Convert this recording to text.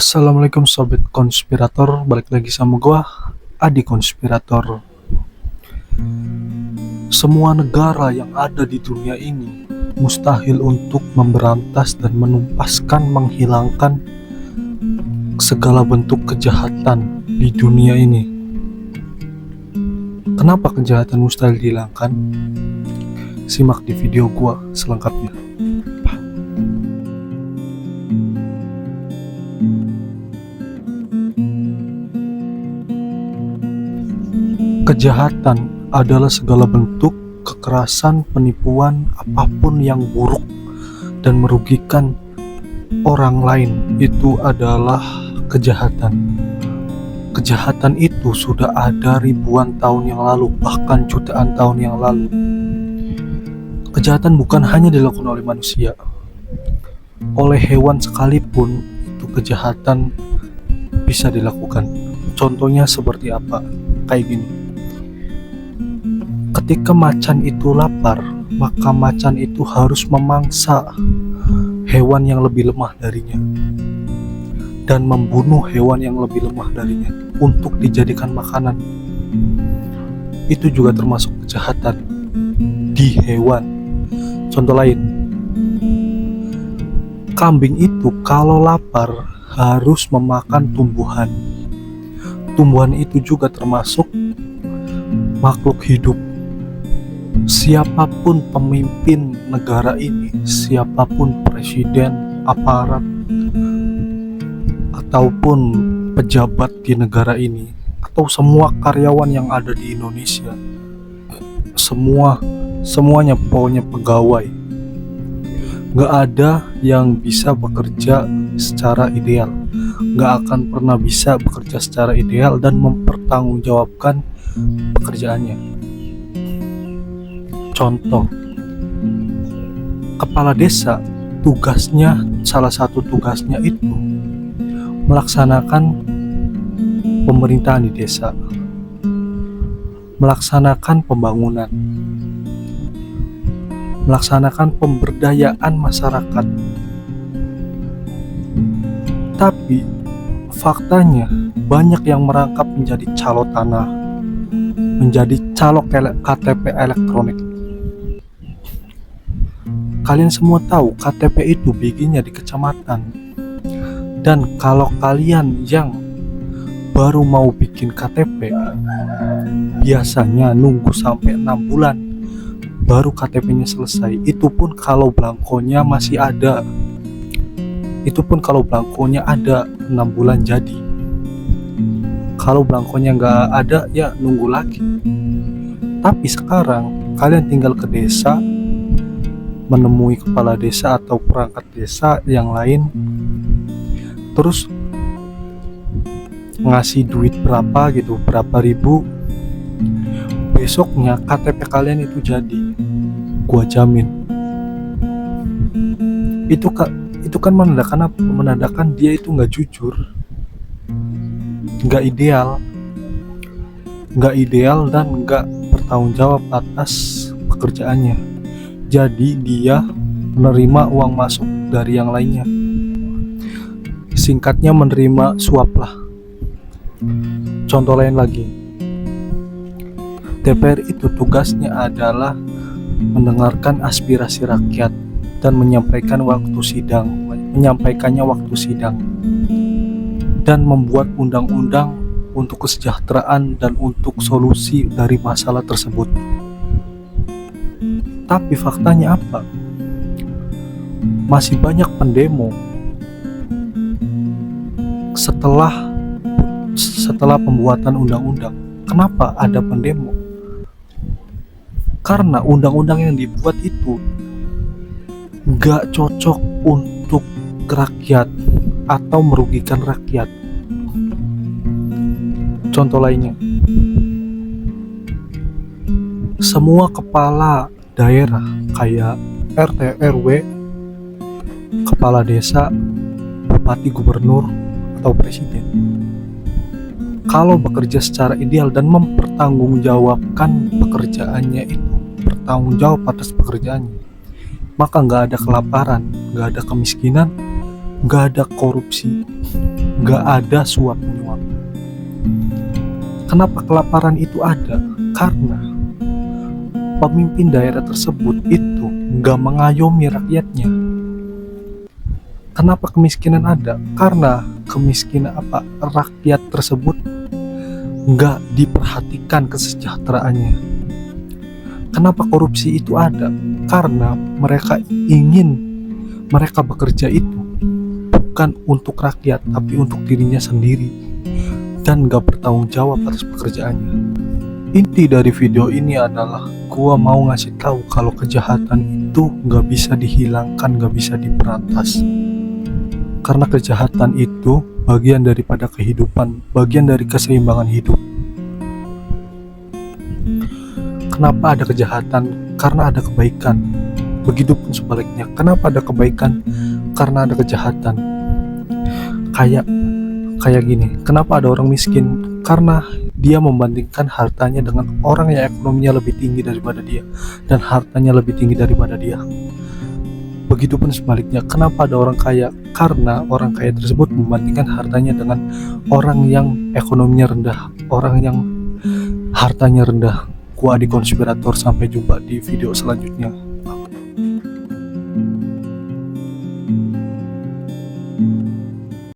Assalamualaikum sobat konspirator, balik lagi sama gua, Adi Konspirator. Semua negara yang ada di dunia ini mustahil untuk memberantas dan menghilangkan segala bentuk kejahatan di dunia ini. Kenapa kejahatan mustahil dihilangkan? Simak di video gua selengkapnya. Kejahatan adalah segala bentuk kekerasan, penipuan, apapun yang buruk dan merugikan orang lain. Itu adalah kejahatan. Kejahatan itu sudah ada ribuan tahun yang lalu, bahkan jutaan tahun yang lalu. Kejahatan bukan hanya dilakukan oleh manusia, oleh hewan sekalipun itu kejahatan bisa dilakukan. Contohnya seperti apa? Kayak gini. Ketika macan itu lapar, maka macan itu harus memangsa hewan yang lebih lemah darinya dan membunuh hewan yang lebih lemah darinya untuk dijadikan makanan. Itu juga termasuk kejahatan di hewan. Contoh lain, kambing itu kalau lapar harus memakan tumbuhan. Tumbuhan itu juga termasuk makhluk hidup. Siapapun pemimpin negara ini, siapapun presiden, aparat, ataupun pejabat di negara ini, atau semua karyawan yang ada di Indonesia, semuanya pokoknya pegawai, gak ada yang bisa bekerja secara ideal, gak akan pernah bisa bekerja secara ideal dan mempertanggungjawabkan pekerjaannya. Contoh, kepala desa salah satu tugasnya itu melaksanakan pemerintahan di desa, melaksanakan pembangunan, melaksanakan pemberdayaan masyarakat. Tapi faktanya banyak yang merangkap menjadi calo tanah, menjadi calo KTP elektronik. Kalian semua tahu KTP itu bikinnya di kecamatan. Dan kalau kalian yang baru mau bikin KTP, biasanya nunggu sampai 6 bulan baru KTP-nya selesai. Itu pun kalau belangkonya masih ada. Itu pun kalau belangkonya ada 6 bulan jadi. Kalau belangkonya nggak ada, ya nunggu lagi. Tapi sekarang kalian tinggal ke desa, menemui kepala desa atau perangkat desa yang lain, terus ngasih duit berapa ribu, besoknya KTP kalian itu jadi. Gua jamin. Itu kan menandakan apa? Menandakan dia itu nggak jujur, nggak ideal dan nggak bertanggung jawab atas pekerjaannya. Jadi dia menerima uang masuk dari yang lainnya. Singkatnya menerima suap lah. Contoh lain lagi, DPR itu tugasnya adalah mendengarkan aspirasi rakyat dan menyampaikannya waktu sidang dan membuat undang-undang untuk kesejahteraan dan untuk solusi dari masalah tersebut. Tapi faktanya apa? Masih banyak pendemo setelah pembuatan undang-undang. Kenapa ada pendemo? Karena undang-undang yang dibuat itu gak cocok untuk rakyat atau merugikan rakyat. Contoh lainnya, semua kepala daerah kayak RT, RW, kepala desa, bupati, gubernur, atau presiden, kalau bekerja secara ideal dan mempertanggungjawabkan pekerjaannya itu, bertanggung jawab atas pekerjaannya, maka gak ada kelaparan, gak ada kemiskinan, gak ada korupsi, nggak ada suap menyuap. Kenapa kelaparan itu ada? Karena pemimpin daerah tersebut itu nggak mengayomi rakyatnya. Kenapa kemiskinan ada? Karena rakyat tersebut nggak diperhatikan kesejahteraannya. Kenapa korupsi itu ada? Karena mereka bekerja itu bukan untuk rakyat, tapi untuk dirinya sendiri, dan gak bertanggung jawab atas pekerjaannya. Inti dari video ini adalah gua mau ngasih tahu kalau kejahatan itu gak bisa dihilangkan, gak bisa diberantas. Karena kejahatan itu bagian daripada kehidupan, bagian dari keseimbangan hidup. Kenapa ada kejahatan? Karena ada kebaikan. Begitupun sebaliknya. Kenapa ada kebaikan? Karena ada kejahatan. Kayak gini. Kenapa ada orang miskin? Karena dia membandingkan hartanya dengan orang yang ekonominya lebih tinggi daripada dia dan hartanya lebih tinggi daripada dia. Begitupun sebaliknya. Kenapa ada orang kaya? Karena orang kaya tersebut membandingkan hartanya dengan orang yang ekonominya rendah, orang yang hartanya rendah. Gua Adi Konspirator, sampai jumpa di video selanjutnya.